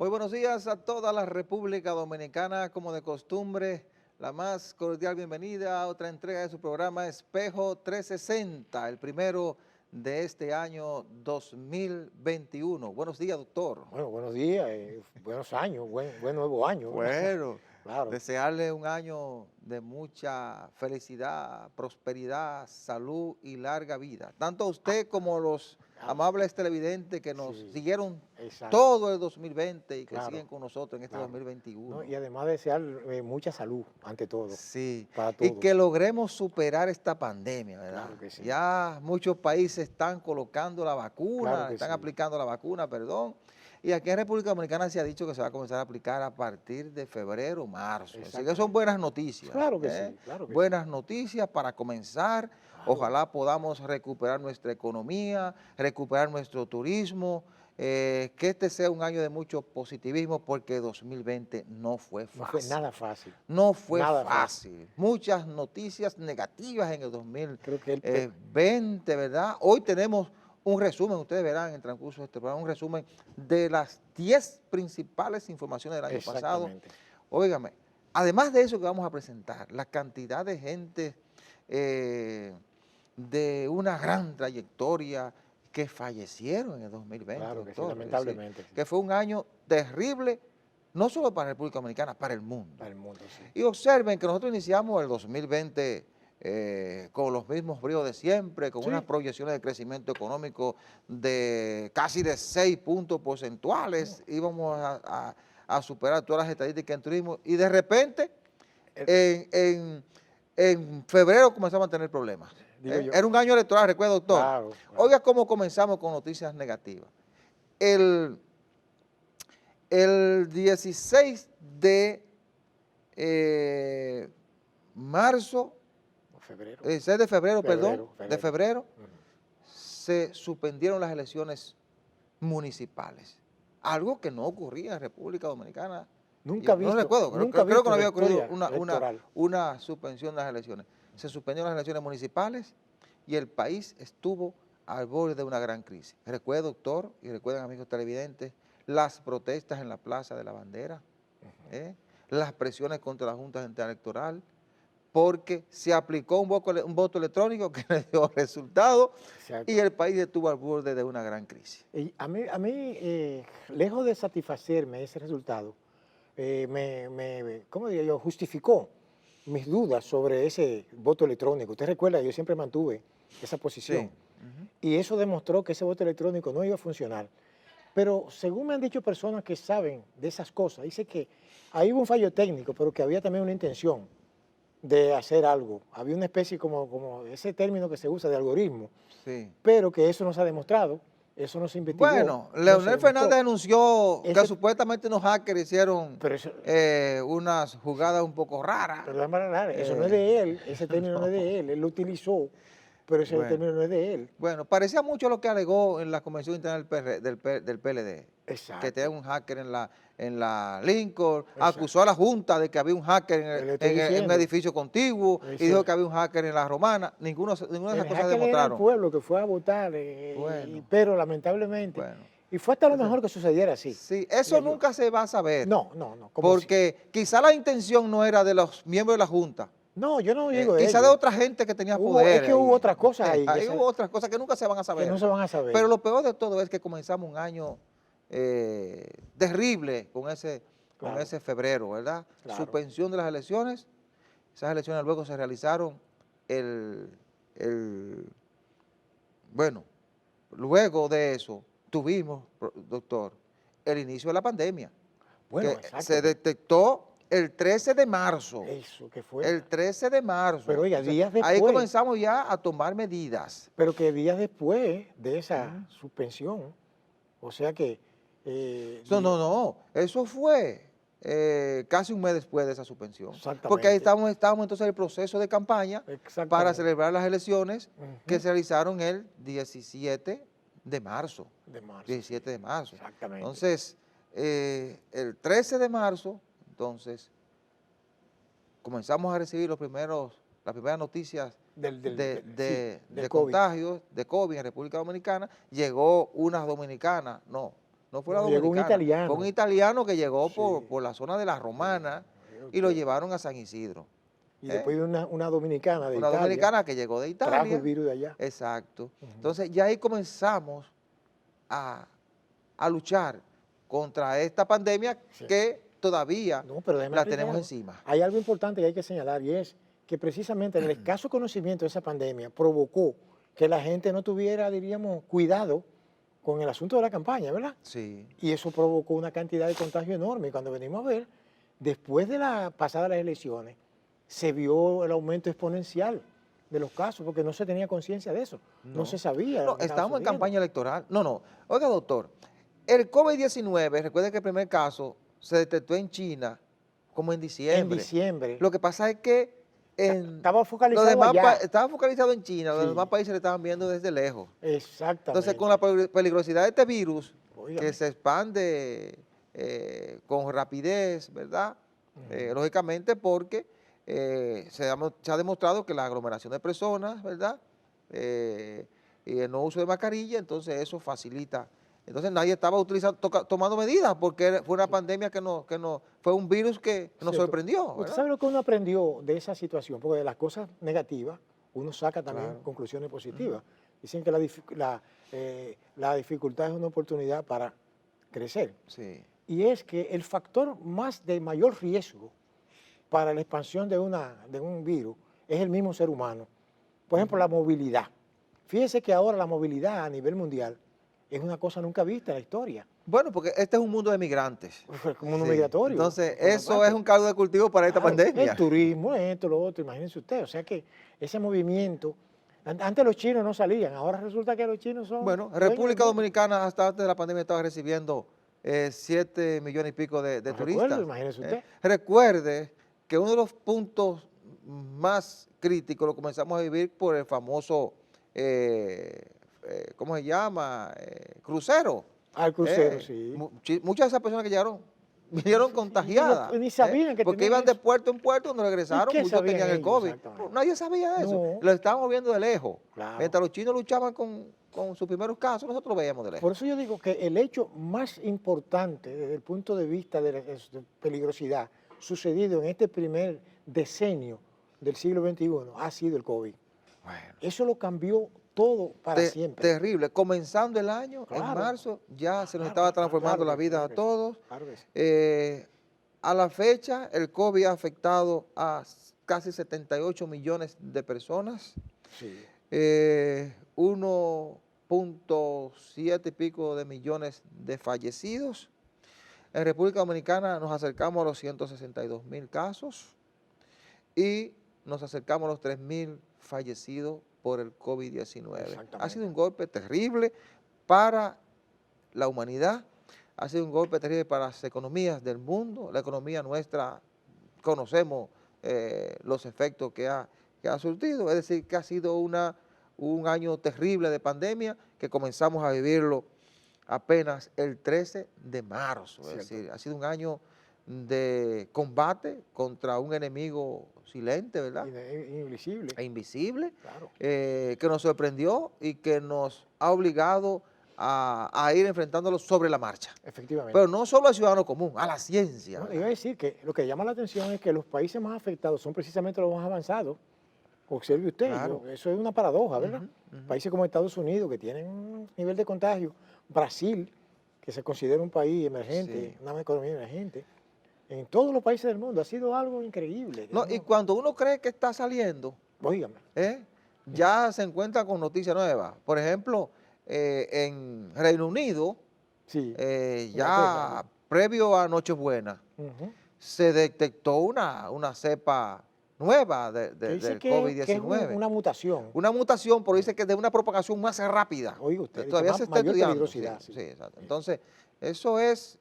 Muy buenos días a toda la República Dominicana, como de costumbre, la más cordial bienvenida a otra entrega de su programa Espejo 360, el primero de este año 2021. Buenos días, doctor. Bueno, buenos días, buenos años, buen nuevo año. Bueno, Claro, desearle un año de mucha felicidad, prosperidad, salud y larga vida. Tanto a usted como a los sí, amables televidentes que nos sí, siguieron exacto, todo el 2020 y que claro, siguen con nosotros en este claro. ¿No? 2021. Y además desear mucha salud, ante todo, Sí, para y que todos. logremos superar esta pandemia, ¿verdad? Claro que sí, Ya muchos países están colocando la claro vacuna, que están sí, aplicando la vacuna, perdón, y aquí en República Dominicana se ha dicho que se va a comenzar a aplicar a partir de febrero, marzo. Así que son exactamente. buenas noticias, Claro que ¿eh? sí, claro que sí, Buenas noticias para comenzar. claro. Ojalá podamos recuperar nuestra economía, recuperar nuestro turismo, que este sea un año de mucho positivismo porque 2020 no fue No fue fácil. nada fácil, No fue nada fácil. fácil. Muchas noticias negativas en el Creo que 2020, ¿verdad? Hoy tenemos un resumen, ustedes verán en el transcurso de este programa, un resumen de las 10 principales informaciones del año pasado. exactamente. Óigame, además de eso que vamos a presentar, la cantidad de gente de una gran trayectoria que fallecieron en el 2020, Claro que sí, doctor. Es decir, lamentablemente, sí, que fue un año terrible, no solo para la República Dominicana, para el mundo. para el mundo, sí. Y observen que nosotros iniciamos el 2020 con los mismos bríos de siempre, con unas Sí, proyecciones de crecimiento económico de casi de 6 puntos porcentuales, íbamos a superar todas las estadísticas en turismo, y de repente el- en, en- en febrero comenzamos a tener problemas. digo yo, Era un año electoral, recuerda, doctor. claro, claro. Oiga cómo comenzamos con noticias negativas. El, el 16 de marzo, Febrero, 6 de febrero, perdón, febrero, de febrero. febrero, Ujú. se suspendieron las elecciones municipales. Algo que no ocurría en República Dominicana. No recuerdo, Nunca creo que visto no en la había ocurrido historia electoral. una suspensión de las elecciones. Se suspendieron las elecciones municipales y el país estuvo al borde de una gran crisis. Recuerda, doctor, y recuerden, amigos televidentes, las protestas en la Plaza de la Bandera, ¿eh? Las presiones contra la Junta Central Electoral, porque se aplicó un voto electrónico que le dio resultado y Exacto. el país estuvo al borde de una gran crisis. Y lejos de satisfacerme ese resultado, ¿cómo diría yo? Justificó mis dudas sobre ese voto electrónico. Usted recuerda, yo siempre mantuve esa Sí. posición. Y eso demostró que ese voto electrónico no iba a funcionar. Pero según me han dicho personas que saben de esas cosas, dice que ahí hubo un fallo técnico, pero que había también una intención de hacer algo. Había una especie como ese término que se usa de algoritmo, Sí. pero que eso no se ha demostrado, eso no se investigó, Bueno, no se Leonel Fernández demostró. denunció que Ese, supuestamente unos hackers hicieron pero eso, unas jugadas un poco raras. pero déjame aclarar, eso no es de él, ese término no es No, de él lo utilizó, pero ese bueno, término no es de él. bueno, parecía mucho lo que alegó en la Convención Interna del PLD, que tenía Exacto, un hacker en la Lincoln, exacto. acusó a la Junta de que había un hacker Le estoy en un diciendo, edificio contiguo y dijo que había un hacker en la Romana. Ninguna de el esas cosas hacker era el demostraron. pueblo que fue a votar, Bueno, pero lamentablemente, bueno. y fue hasta lo Entonces, mejor que sucediera así, sí, eso diría yo. nunca se va a saber, No, como si, porque quizá la intención no era de los miembros de la Junta, no, yo no digo de quizá de ellos, otra gente que tenía es poder que hubo ahí. otras cosas ahí Ahí hubo otras cosas que nunca se van a que no saber. se van a saber. Pero lo peor de todo es que comenzamos un año terrible con Claro, ese febrero, ¿verdad? claro, Suspensión de las elecciones. Esas elecciones luego se realizaron el, el bueno, luego de eso tuvimos, doctor, el inicio de la pandemia, bueno, que exacto, se detectó el 13 de marzo. eso que fue, El 13 de pero marzo. oiga, Entonces, días ahí después, comenzamos ya a tomar medidas. pero que días después de esa Mm. suspensión, o sea que, No, eso fue casi un mes después de esa suspensión. Porque ahí exactamente, estábamos entonces en el proceso de campaña para exactamente, celebrar las elecciones que ujú, se realizaron el 17 de marzo. de marzo, sí, 17 de marzo. exactamente, Entonces, el 13 de marzo, entonces, comenzamos a recibir las primeras noticias sí, del de COVID, contagios de COVID en República Dominicana. Llegó unas dominicanas, no no fue la No, llegó un dominicana. italiano. Fue un italiano que llegó Sí. por la zona de la Romana y lo llevaron a San Isidro. Y después una dominicana de Una Italia dominicana que llegó de trajo Italia. el virus de allá. Exacto. Ujú. Entonces ya ahí comenzamos a luchar contra esta pandemia Sí. que todavía No, pero déjame la explicar tenemos algo. encima. Hay algo importante que hay que señalar y es que precisamente el escaso conocimiento de esa pandemia provocó que la gente no tuviera, diríamos, cuidado con el asunto de la campaña, ¿verdad? Sí. Y eso provocó una cantidad de contagio enorme. Y cuando venimos a ver, después de la pasada las elecciones, se vio el aumento exponencial de los casos, porque no se tenía conciencia de eso, no se sabía. No, lo que estaba estamos en sucediendo. campaña electoral. No. Oiga, doctor, el COVID-19, recuerde que el primer caso se detectó en China como en diciembre. En diciembre. Lo que pasa es que Estaba focalizado allá. estaba focalizado en China, los Sí. demás países le estaban viendo desde lejos. Exactamente. Entonces, con la peligrosidad de este virus, Óigame. que se expande con rapidez, ¿verdad? Lógicamente porque se ha demostrado que la aglomeración de personas, ¿verdad? Y el no uso de mascarilla, entonces eso facilita. Entonces nadie estaba tomando medidas porque fue una pandemia que fue un virus que nos Cierto. sorprendió, ¿Usted ¿verdad? sabe lo que uno aprendió de esa situación? Porque de las cosas negativas uno saca también Claro. conclusiones positivas. Dicen que la dificultad es una oportunidad para crecer. Sí. Y es que el factor más de mayor riesgo para la expansión de un virus es el mismo ser humano. Por ejemplo, la movilidad. Fíjese que ahora la movilidad a nivel mundial es una cosa nunca vista en la historia. Bueno, porque este es un mundo de migrantes. Como un Sí. migratorio. Entonces, por eso parte. es un caldo de cultivo para esta Claro, pandemia. el turismo, esto, lo otro, imagínense usted. O sea que ese movimiento, antes los chinos no salían, ahora resulta que los chinos son... Bueno, dueños del República mundo. Dominicana hasta antes de la pandemia estaba recibiendo 7 millones y pico de No turistas. recuerdo, imagínese usted. Recuerde que uno de los puntos más críticos lo comenzamos a vivir por el famoso, ¿cómo se llama? Crucero. Al crucero, sí. Muchas de esas personas que llegaron vinieron contagiadas. Ni sabían que porque tenían iban de eso. puerto en puerto, cuando regresaron, qué muchos sabían tenían el ellos COVID. exactamente? Nadie sabía eso. No. Lo estábamos viendo de lejos. Claro. Mientras los chinos luchaban con sus primeros casos, nosotros lo veíamos de lejos. Por eso yo digo que el hecho más importante desde el punto de vista de peligrosidad sucedido en este primer decenio del siglo XXI ha sido el COVID. Bueno. Eso lo cambió todo para siempre. Terrible. Comenzando el año, en Claro. marzo, ya se nos Claro, estaba transformando claro la que vida sí, a todos. Claro que sí. A la fecha, el COVID ha afectado a casi 78 millones de personas. Sí. 1.7 y pico de millones de fallecidos. En República Dominicana nos acercamos a los 162.000 casos y nos acercamos a los 3.000 fallecidos por el COVID-19. Ha sido un golpe terrible para la humanidad, ha sido un golpe terrible para las economías del mundo. La economía nuestra, conocemos los efectos que ha surtido, es decir, que ha sido un año terrible de pandemia que comenzamos a vivirlo apenas el 13 de marzo. Es decir, ha sido un año de combate contra un enemigo silente, ¿verdad? Invisible. E invisible, Claro. Que nos sorprendió y que nos ha obligado a ir enfrentándolo sobre la marcha. Efectivamente. Pero no solo al ciudadano común, a la ciencia. No, iba a decir que lo que llama la atención es que los países más afectados son precisamente los más avanzados. Observe usted, Claro. Eso es una paradoja, ¿verdad? Ujú, ujú. Países como Estados Unidos, que tienen un nivel de contagio, Brasil, que se considera un país emergente, Sí. una economía emergente, en todos los países del mundo ha sido algo increíble. No, y cuando uno cree que está saliendo, Óigame, ya se encuentra con noticias nuevas. Por ejemplo, en Reino Unido, sí. ya previo a Nochebuena, Ujú. se detectó una cepa nueva Que dice del que es COVID-19. una mutación. Una mutación, pero dice que es de una propagación más rápida. Oiga usted, Todavía que se está mayor estudiando. peligrosidad, Sí, sí. sí, exacto. Entonces, eso es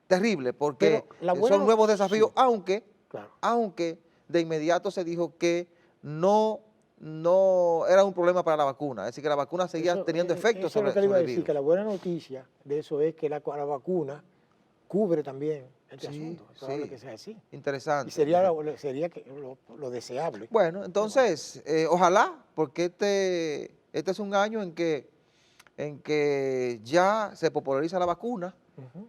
terrible porque Pero la buena son nuevos desafíos, sí. aunque Claro. de inmediato se dijo que no era un problema para la vacuna, es decir, que la vacuna seguía teniendo efectos Eso es lo sobre que le iba a el decir, virus. que la buena noticia de eso es que la vacuna cubre también este Sí, asunto. Es probable sí. que sea así. Interesante. Y sería lo deseable. Bueno, entonces, ojalá, porque este es un año en que en que ya se populariza la vacuna.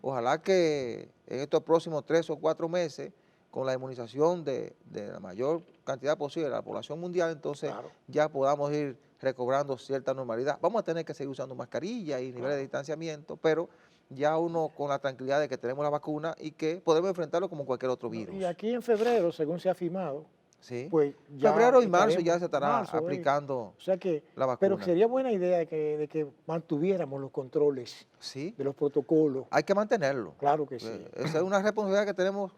Ojalá que en estos próximos 3 o 4 meses, con la inmunización de la mayor cantidad posible de la población mundial, entonces Claro. ya podamos ir recobrando cierta normalidad. Vamos a tener que seguir usando mascarilla y niveles Claro. de distanciamiento, pero ya uno con la tranquilidad de que tenemos la vacuna y que podemos enfrentarlo como cualquier otro No, virus. y aquí en febrero, según se ha firmado, ¿Sí? pues ya Febrero y marzo estaremos, ya se estará marzo, aplicando o sea que, la pero vacuna. sería buena idea de que mantuviéramos los controles Sí, de los protocolos. hay que mantenerlo. Claro que sí. Esa es una responsabilidad que tenemos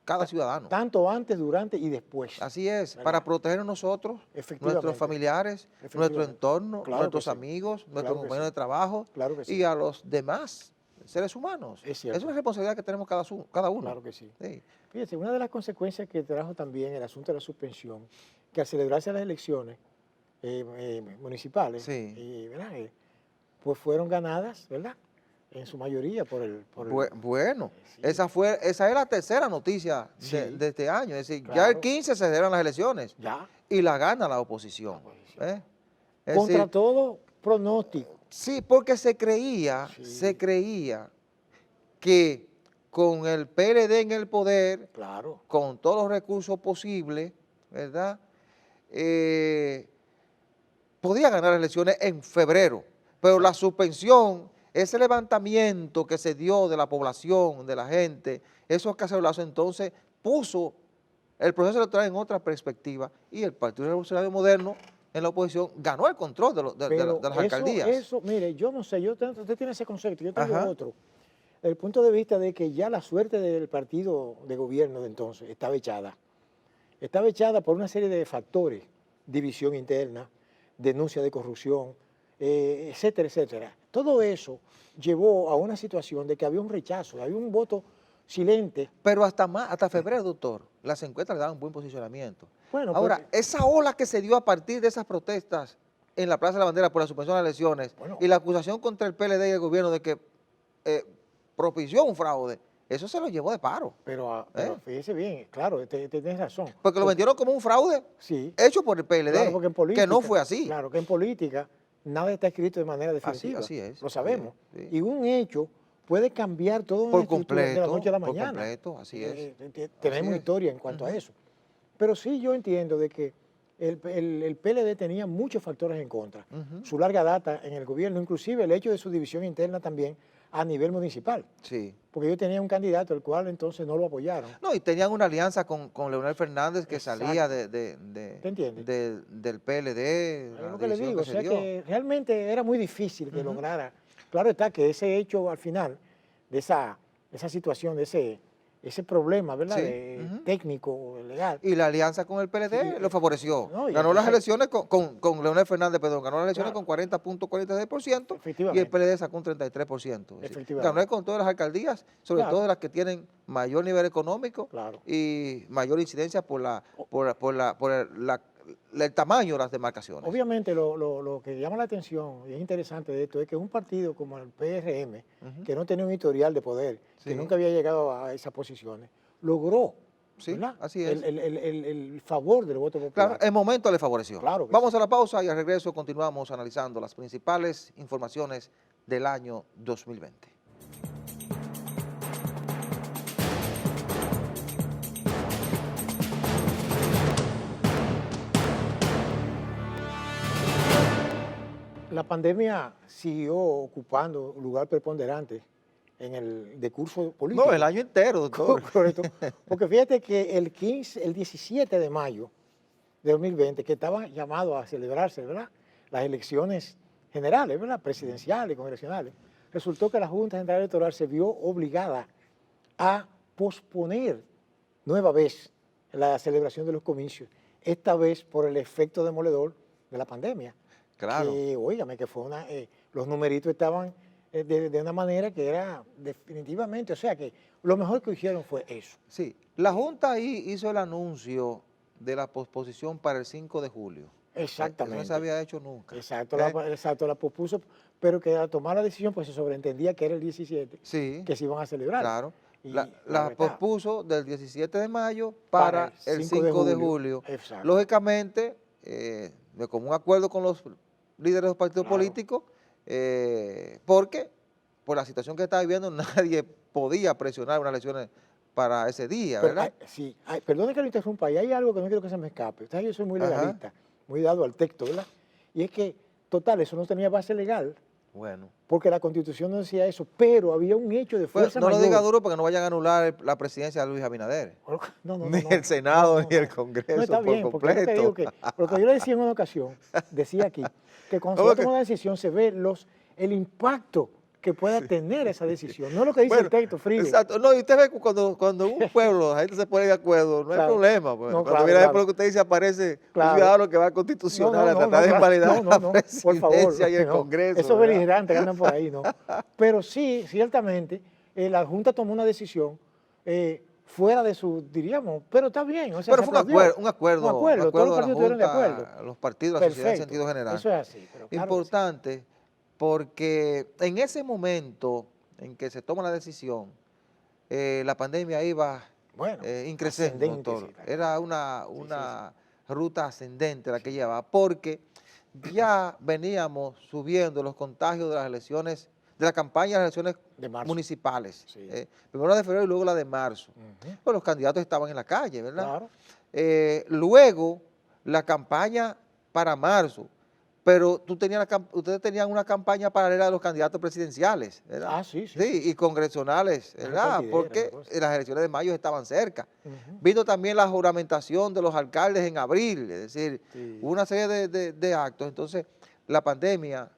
cada ciudadano. Tanto antes, durante y después. Así es, ¿verdad? para proteger a nosotros, Efectivamente. nuestros familiares, nuestro Efectivamente. entorno, Claro nuestros que sí. amigos, nuestros Claro que compañeros sí. de trabajo Claro que sí. y a los demás seres humanos. Es cierto. una responsabilidad que tenemos cada uno. Claro que sí. Sí. Fíjese, una de las consecuencias que trajo también el asunto de la suspensión, que al celebrarse las elecciones municipales, Sí. ¿verdad? Pues fueron ganadas, ¿verdad? En su mayoría por el... Bueno, sí. esa es la tercera noticia Sí. de este año. Es decir, ya Claro. el 15 se celebran las elecciones Ya, y la gana la oposición. La oposición. ¿eh? Es contra decir, todo pronóstico. sí, porque se creía que con el PLD en el poder, Claro. con todos los recursos posibles, ¿verdad? Podía ganar las elecciones en febrero, pero la suspensión, ese levantamiento que se dio de la población, de la gente, esos cacerolazos, entonces puso el proceso electoral en otra perspectiva y el Partido Revolucionario Moderno en la oposición ganó el control de Pero las alcaldías. eso, mire, yo no sé, usted tiene ese concepto, yo tengo Ajá. otro. El punto de vista de que ya la suerte del partido de gobierno de entonces estaba echada. Estaba echada por una serie de factores, división interna, denuncia de corrupción, etcétera, etcétera. Todo eso llevó a una situación de que había un rechazo, había un voto silente. Pero hasta febrero, doctor, las encuestas le daban buen posicionamiento. Bueno, Ahora, esa ola que se dio a partir de esas protestas en la Plaza de la Bandera por la suspensión de las elecciones Bueno. y la acusación contra el PLD y el gobierno de que propició un fraude, eso se lo llevó de paro. pero fíjese bien, claro, tienes razón. Porque lo vendieron como un fraude Sí. hecho por el PLD, Claro, porque en política, que no fue así. Claro, que en política nada está escrito de manera definitiva. Así es. Lo sabemos. Sí, sí. Y un hecho puede cambiar todo Por una estructura de la completo, noche a la por mañana. completo, así es. Tenemos Así es. historia en cuanto a eso. Pero sí yo entiendo de que el PLD tenía muchos factores en contra. Su larga data en el gobierno, inclusive el hecho de su división interna también a nivel municipal. Sí. Porque ellos tenían un candidato, el cual entonces no lo apoyaron. No, y tenían una alianza con Leonel Fernández que Exacto. salía ¿Te entiendes? del PLD. Es la lo que le división digo, o se sea dio. que realmente era muy difícil que lograra. Claro está que ese hecho al final de esa situación, de ese problema, ¿verdad? Sí, Técnico, legal. Y la alianza con el PLD Sí, lo favoreció. no, y Ganó las entonces- elecciones con Leonel Fernández, perdón, ganó las elecciones Claro. con 40.46% y el Efectivamente. PLD sacó un 33%. Es decir, Efectivamente. ganó con todas las alcaldías, sobre Claro. todo las que tienen mayor nivel económico Claro. y mayor incidencia por el tamaño de las demarcaciones. Obviamente lo que llama la atención y es interesante de esto es que un partido como el PRM, que no tenía un historial de poder, Sí. que nunca había llegado a esas posiciones, logró, Sí, ¿verdad? así es. El favor del voto popular. Claro, el momento le favoreció. Claro que Vamos a la pausa y al regreso continuamos analizando las principales informaciones del año 2020. La pandemia siguió ocupando un lugar preponderante en el discurso político. No, el año entero, doctor. Correcto. Porque fíjate que el 17 de mayo de 2020, que estaba llamado a celebrarse, ¿verdad?, las elecciones generales, ¿verdad?, presidenciales, congresionales, resultó que la Junta Central Electoral se vio obligada a posponer nueva vez la celebración de los comicios, esta vez por el efecto demoledor de la pandemia. Claro. Que, óigame, que fue los numeritos estaban de una manera que era definitivamente, o sea que lo mejor que hicieron fue eso. Sí, la Junta ahí hizo el anuncio de la posposición para el 5 de julio. Exactamente. Eso no se había hecho nunca. Exacto, la pospuso, pero que al tomar la decisión pues se sobreentendía que era el 17, Sí, que se iban a celebrar. claro. Y La verdad, pospuso del 17 de mayo para el 5 de julio. Exacto. Lógicamente, de común acuerdo con los líderes de los partidos Claro. políticos, porque por la situación que está viviendo nadie podía presionar unas elecciones para ese día, Pero, ¿verdad? sí, perdone que lo interrumpa, y hay algo que no quiero que se me escape. Usted sabe que yo soy muy Ajá. legalista, muy dado al texto, ¿verdad? Y es que, total, eso no tenía base legal, Bueno. porque la Constitución no decía eso, pero había un hecho de Bueno, fuerza no lo mayor. diga duro porque no vayan a anular la presidencia de Luis Abinader. Ni el Senado, ni el No, Congreso está por bien, porque es lo que digo completo. porque yo le decía en una ocasión, decía aquí, que cuando se va a tomar una decisión se ve el impacto que pueda tener esa decisión, no lo que dice Bueno, el texto, Fride. exacto. No, y usted ve cuando un pueblo, la gente se pone de acuerdo, no hay Claro. problema. Pues. No, Cuando claro, viene claro. por lo que usted dice, aparece un Claro. ciudadano que va a No, constitucional a tratar de claro. invalidar la Por favor, presidencia y el no. Congreso. Esos ¿verdad? beligerantes que andan por ahí, ¿no? Pero sí, ciertamente, la Junta tomó una decisión fuera de su, diríamos, pero está bien, o sea, Pero se fue un aplaudió. acuerdo, un acuerdo, Un acuerdo, todos los de la partidos estuvieron de acuerdo. Junta, los partidos, la sociedad en Perfecto, sentido general. eso es así, pero claro que sí. Importante porque en ese momento en que se toma la decisión, la pandemia iba Bueno, increciendo, ascendente, doctor. sí, está Era claro. una ruta ascendente la que llevaba, porque ya veníamos subiendo los contagios de las elecciones, de la campaña de las elecciones De marzo. municipales. Sí. Primero la de febrero y luego la de marzo. Ujú. Pues los candidatos estaban en la calle, ¿verdad? Claro. Luego la campaña para marzo, pero ustedes tenían una campaña paralela de los candidatos presidenciales, ¿verdad? Ah, sí. Sí, y congresionales, Una ¿verdad? repartidera, Porque una cosa. las elecciones de mayo estaban cerca. Ujú. Vino también la juramentación de los alcaldes en abril, es decir, Sí. hubo una serie de actos. Entonces, la pandemia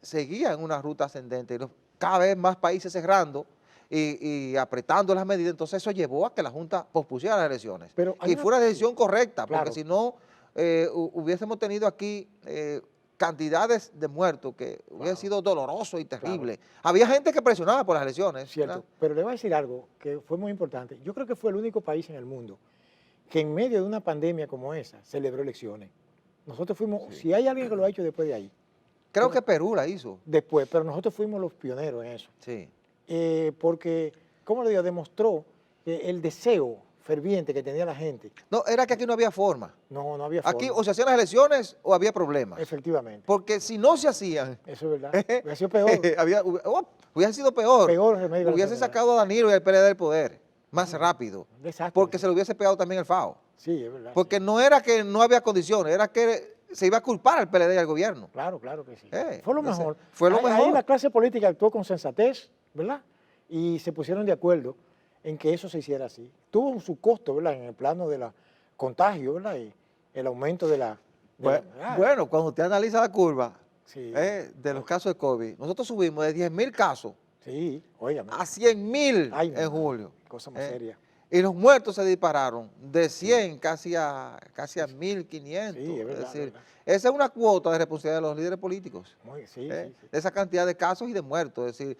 seguía en una ruta ascendente, cada vez más países cerrando y apretando las medidas. Entonces, eso llevó a que la Junta pospusiera las elecciones. Pero hay Y fue una decisión correcta, porque Claro. si no, hubiésemos tenido aquí cantidades de muertos que hubiera sido doloroso y terrible. Había gente que presionaba por las elecciones. Cierto, ¿verdad? pero le voy a decir algo que fue muy importante. Yo creo que fue el único país en el mundo que en medio de una pandemia como esa celebró elecciones. Nosotros fuimos, si hay alguien que lo ha hecho después de ahí, Creo que Perú la hizo. después, pero nosotros fuimos los pioneros en eso. Sí. Porque, ¿cómo le digo? Demostró el deseo ferviente que tenía la gente. No, era que aquí no había forma. No había Aquí forma. o se hacían las elecciones o había problemas. Efectivamente, Porque si no se hacían, eso es verdad. Hubiera sido peor. hubiese sido peor. Peor remedio de la Hubiese enfermedad. sacado a Danilo y al PLD del poder más rápido. Un desastre. Porque se le hubiese pegado también el FAO. Sí, es verdad. Porque sí. no era que no había condiciones, era que se iba a culpar al PLD y al gobierno. Claro que sí. Fue lo Entonces, mejor. fue lo Ahí mejor. la clase política actuó con sensatez, ¿verdad? Y se pusieron de acuerdo en que eso se hiciera así. Tuvo su costo, ¿verdad? En el plano de la contagio, ¿verdad? Y el aumento de la... Bueno, cuando usted analiza la curva Sí. de los casos de COVID, nosotros subimos de 10,000 casos Sí, óigame. a 100,000 Ay, mi en madre, julio. Cosa más seria. Y los muertos se dispararon de 100 casi a 1.500. Sí, es verdad, es decir, verdad. esa es una cuota de responsabilidad de los líderes políticos. Sí. De esa cantidad de casos y de muertos. Es decir,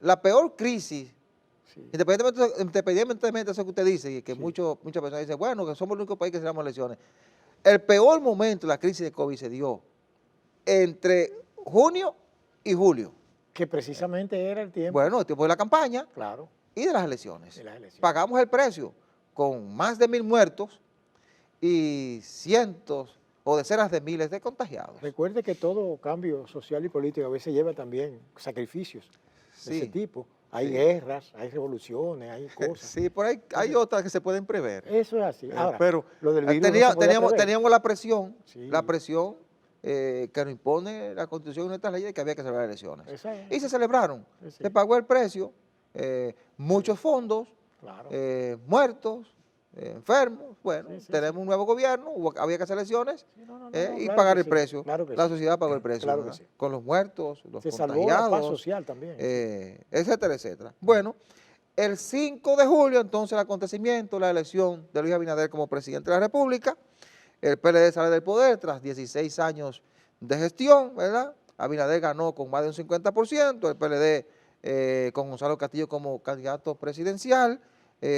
la peor crisis, Sí. independientemente de eso que usted dice, y que Sí. muchas personas dicen, bueno, que somos el único país que celebramos elecciones. El peor momento de la crisis de COVID se dio entre junio y julio. Que precisamente era el tiempo. Bueno, el tiempo de la campaña Claro, y de las elecciones. de las elecciones. Pagamos el precio con más de 1,000 muertos y cientos o decenas de miles de contagiados. Recuerde que todo cambio social y político a veces lleva también sacrificios de ese Sí, tipo. Hay sí. guerras, hay revoluciones, hay cosas. Sí, por ahí hay otras que se pueden prever. Eso es así. Ahora, Pero lo del virus no se podía prever. teníamos la presión, Sí. que nos impone la Constitución y nuestras leyes, que había que celebrar elecciones. Esa es. Y se celebraron. Sí, sí. Se pagó el precio, muchos fondos, Claro. muertos, enfermos. Bueno, Sí, tenemos un nuevo gobierno, había que hacer elecciones Sí, no, y claro pagar que el sí, precio. claro que La sí. sociedad pagó el precio, Claro que ¿verdad? sí. Con los muertos, los Se salvó la paz contagiados, social también. etcétera, etcétera. Bueno, el 5 de julio, entonces, el acontecimiento, la elección de Luis Abinader como presidente de la República. El PLD sale del poder tras 16 años de gestión, ¿verdad? Abinader ganó con más de un 50%, el PLD con Gonzalo Castillo como candidato presidencial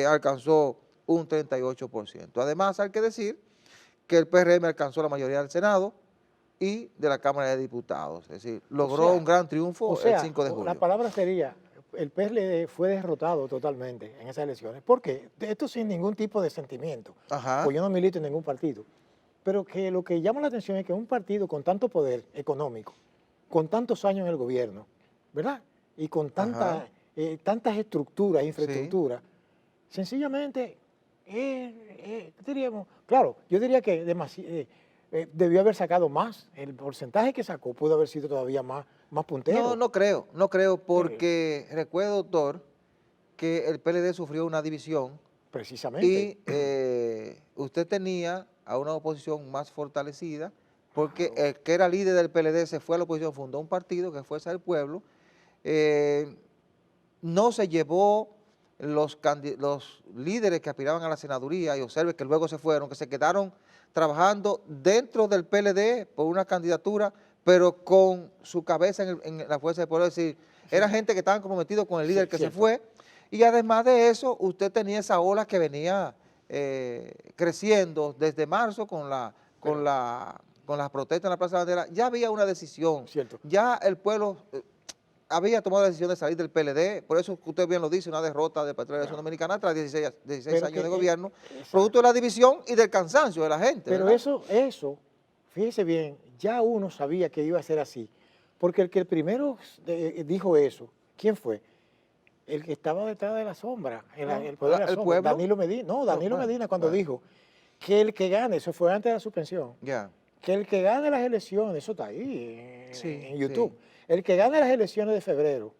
alcanzó un 38%. Además, hay que decir que el PRM alcanzó la mayoría del Senado y de la Cámara de Diputados, es decir, logró un gran triunfo el 5 de julio. La palabra sería, el PRD fue derrotado totalmente en esas elecciones. ¿Por qué? Esto sin ningún tipo de sentimiento. Ajá. Pues yo no milito en ningún partido. Pero que lo que llama la atención es que un partido con tanto poder económico, con tantos años en el gobierno, ¿verdad? Y con Ajá. tantas estructuras, infraestructuras, sencillamente, ¿qué diríamos? Claro, yo diría que debió haber sacado más. El porcentaje que sacó pudo haber sido todavía más No, puntero. no creo, Eh, porque recuerdo, doctor, que el PLD sufrió una división Precisamente. y usted tenía a una oposición más fortalecida, porque Claro. el que era líder del PLD se fue a la oposición, fundó un partido que fue Fuerza del Pueblo, eh, no se llevó los líderes que aspiraban a la senaduría, y observe que luego se fueron, que se quedaron trabajando dentro del PLD por una candidatura, pero con su cabeza en la Fuerza del Pueblo, es decir, Sí, era gente que estaban comprometidos con el líder que se cierto. fue, y además de eso, usted tenía esa ola que venía creciendo desde marzo Pero, con las protestas en la Plaza de la Bandera. Ya había una decisión, cierto. ya el pueblo había tomado la decisión de salir del PLD, por eso que usted bien lo dice, una derrota de Petróleo Claro. Dominicana tras 16 Pero que, años de gobierno, producto de exacto. la división y del cansancio de la gente, Pero ¿verdad? eso, fíjese bien, ya uno sabía que iba a ser así. Porque el que primero dijo eso, ¿quién fue? El que estaba detrás de la sombra, el poder de la El sombra, pueblo, Danilo Medina. No, Danilo bueno, Medina cuando bueno, dijo que el que gane, eso fue antes de la suspensión, ya, que el que gane las elecciones, eso está ahí sí, en sí. YouTube, el que gane las elecciones de febrero,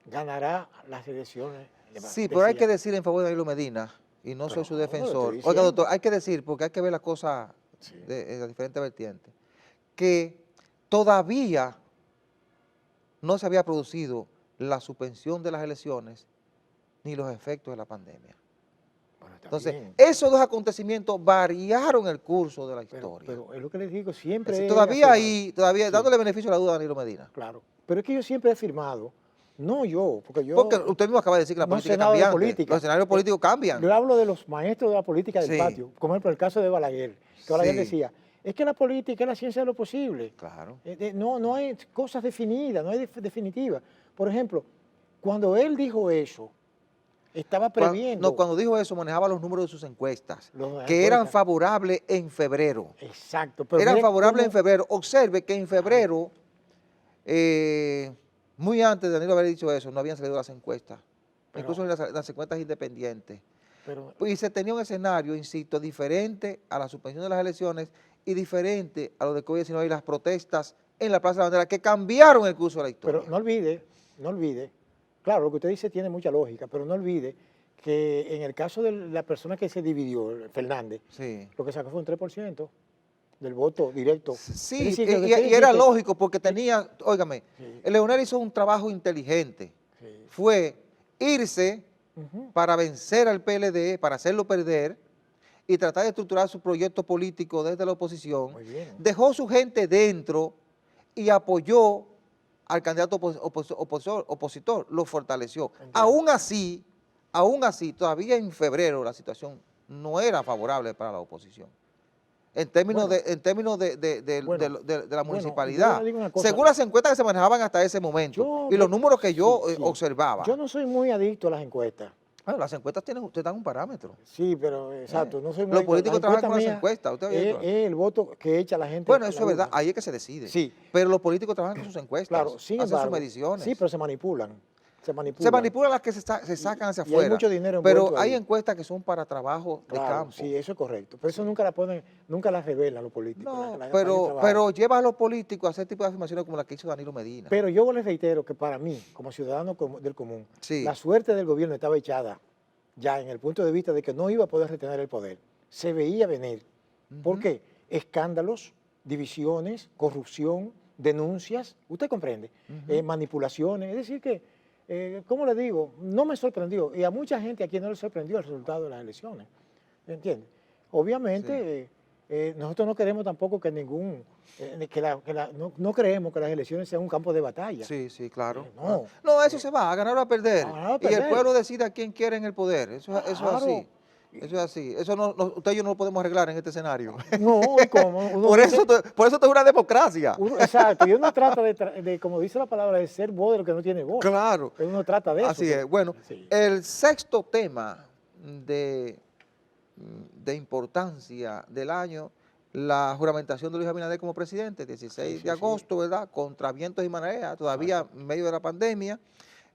ganará las elecciones de Sí, pero hay que decía. decir en favor de Danilo Medina, y no soy Pero su no, lo estoy defensor. Oiga, doctor, diciendo. hay que decir, porque hay que ver las cosas Sí. en las diferentes vertientes, que todavía no se había producido la suspensión de las elecciones ni los efectos de la pandemia. Bueno, está Entonces, bien. esos dos acontecimientos variaron el curso de la historia. Pero es lo que les digo, Es decir, siempre he todavía afirmado. ahí, todavía Sí, dándole beneficio a la duda a Danilo Medina. claro. Pero es que yo siempre he afirmado, no yo, porque Porque yo usted mismo acaba de decir que la no política sé es nada de cambiante, los política. escenarios políticos cambian. Yo hablo de los maestros de la política del Sí, patio, como ejemplo el caso de Balaguer, que Balaguer sí, decía, es que la política es la ciencia de lo posible. claro. No hay cosas definidas, no hay definitivas. Por ejemplo, cuando él dijo eso, estaba No, previendo cuando dijo eso manejaba los números de sus encuestas, las que eran encuestas. favorables en febrero. Exacto, pero Eran mire favorables en cómo, febrero. Observe que en claro, febrero, muy antes de Danilo haber dicho eso, no habían salido las encuestas, pero, incluso las encuestas independientes. pero Y se tenía un escenario, insisto, diferente a la suspensión de las elecciones y diferente a lo de COVID-19 y las protestas en la Plaza de la Bandera que cambiaron el curso de la Pero historia. no olvide, claro, lo que usted dice tiene mucha lógica, pero no olvide que en el caso de la persona que se dividió, Fernández, Sí. lo que sacó fue un 3% del voto directo. Es Sí, decir, que lo que quiere y decir era que, lógico porque eh, tenía, óigame, sí, Leonel hizo un trabajo inteligente, sí, fue irse ujú, para vencer al PLD, para hacerlo perder y tratar de estructurar su proyecto político desde la oposición, muy bien, dejó su gente dentro y apoyó al candidato opositor, lo fortaleció. entiendo. Aún así, todavía en febrero la situación no era favorable para la oposición Bueno, en términos bueno, de la yo le municipalidad, digo una cosa, según las encuestas que se manejaban hasta ese momento yo, y los números que sí, yo sí, yo observaba. no soy muy adicto a las encuestas. Bueno, las encuestas te dan un parámetro. Sí, pero ¿Eh? exacto, no soy muy Los adicto. Las políticos trabajan encuestas con las mías encuestas, ¿usted había visto eso? es el voto que echa la gente Bueno, a eso la es verdad, urna. ahí es que se decide. Sí, Pero los políticos trabajan con sus claro, encuestas, sin hacen sus embargo, sí, mediciones. pero se manipulan, se Se manipulan. manipulan las que se sacan hacia Y hay afuera, mucho dinero pero envuelto hay ahí. encuestas que son para trabajo de Claro, campo. sí, eso es correcto. Pero eso Sí. nunca la ponen, nunca la revelan los políticos, No, para ellos trabajar. pero lleva a los políticos a hacer tipo de afirmaciones como la que hizo Danilo Medina. Pero yo les reitero que para mí, como ciudadano del común, la Sí. suerte del gobierno estaba echada ya en el punto de vista de que no iba a poder retener el poder. Se veía venir. ¿Por Ujú. qué? Escándalos, divisiones, corrupción, denuncias, usted comprende, Ujú. manipulaciones. Es decir que, ¿cómo le digo? No me sorprendió. Y a mucha gente aquí no le sorprendió el resultado de las elecciones. ¿Entiende? Sí. Obviamente, nosotros no queremos tampoco que no creemos que las elecciones sean un campo de batalla. Sí, sí, claro. No, No, eso eh, se va, a ganar o a perder. a Y el perder. pueblo decide a quién quiere en el poder. Eso es Claro. así. Eso es así. Eso usted y yo no lo podemos arreglar en este escenario. No, y como uno dice, Por eso esto es una democracia. exacto, y uno trata como dice la palabra, de ser voz de lo que no tiene voz. Claro. Pero uno trata de eso. Así es. Bueno, Sí. el sexto tema de, de importancia del año la juramentación de Luis Abinader como presidente, 16 de agosto, ¿verdad? Contra vientos y mareas, todavía en medio de la pandemia,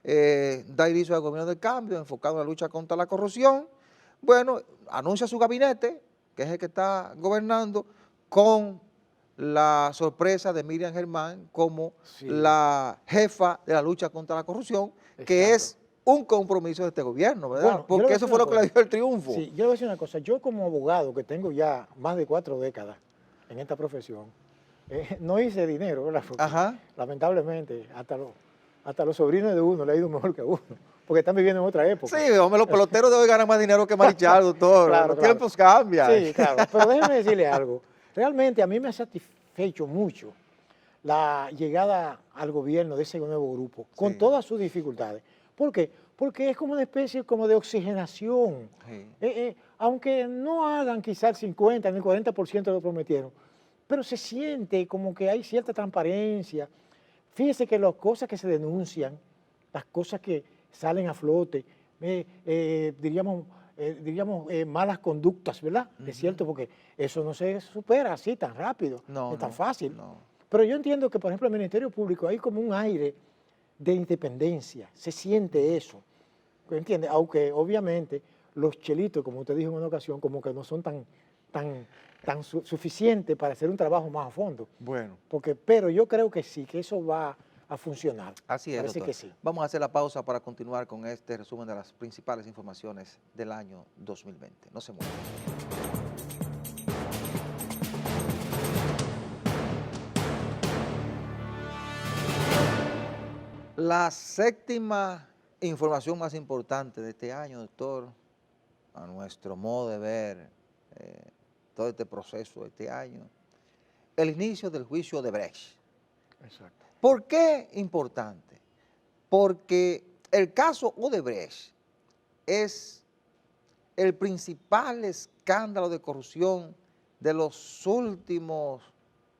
da inicio al gobierno del cambio, enfocado en la lucha contra la corrupción. Bueno, anuncia su gabinete, que es el que está gobernando, con la sorpresa de Miriam Germán como la jefa de la lucha contra la corrupción, que es un compromiso de este gobierno, ¿verdad? Bueno, porque eso fue lo que le dio el triunfo. Sí, yo le voy a decir una cosa, yo como abogado que tengo ya más de 4 décadas en esta profesión, no hice dinero, ¿verdad? Porque, lamentablemente, hasta los sobrinos de uno le ha ido mejor que a uno, porque están viviendo en otra época. Sí, hombre, los peloteros de hoy ganan más dinero que Marichal, doctor. Los tiempos cambian. Sí, claro, pero déjeme decirle algo. Realmente a mí me ha satisfecho mucho la llegada al gobierno de ese nuevo grupo, con todas sus dificultades. ¿Por qué? Porque es como una especie como de oxigenación. Aunque no hagan quizás el 50 ni el 40% de lo que prometieron, pero se siente como que hay cierta transparencia. Fíjese que las cosas que se denuncian, las cosas que salen a flote, diríamos, malas conductas, ¿verdad? Es cierto, porque eso no se supera así tan rápido, no es tan fácil. Pero yo entiendo que, por ejemplo, el Ministerio Público hay como un aire de independencia, se siente eso, ¿entiende? Aunque obviamente los chelitos, como usted dijo en una ocasión, como que no son tan suficientes para hacer un trabajo más a fondo. Bueno. Pero yo creo que sí, que eso va a funcionar. Así es, parece doctor. Que sí. Vamos a hacer la pausa para continuar con este resumen de las principales informaciones del año 2020. No se muevan. La séptima información más importante de este año, doctor, a nuestro modo de ver todo este proceso de este año, el inicio del juicio de Odebrecht. Exacto. ¿Por qué importante? Porque el caso Odebrecht es el principal escándalo de corrupción de los últimos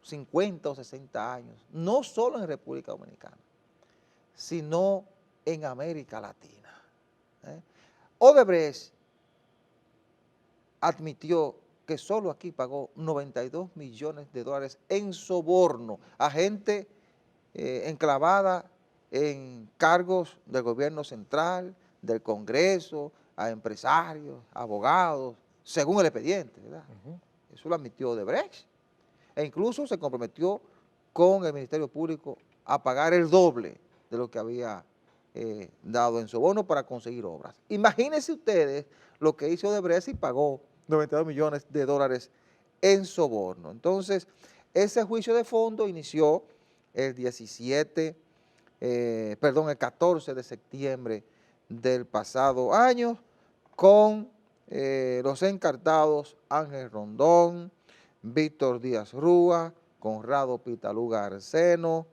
50 o 60 años, no solo en República Dominicana, sino en América Latina. Odebrecht admitió que solo aquí pagó 92 millones de dólares en soborno a gente enclavada en cargos del gobierno central, del Congreso, a empresarios, abogados, según el expediente, ¿verdad? Eso lo admitió Odebrecht. E incluso se comprometió con el Ministerio Público a pagar el doble de lo que había dado en soborno para conseguir obras. Imagínense ustedes lo que hizo Odebrecht y pagó 92 millones de dólares en soborno. Entonces, ese juicio de fondo inició el 14 de septiembre del pasado año con los encartados Ángel Rondón, Víctor Díaz Rúa, Conrado Pitaluga Arseno,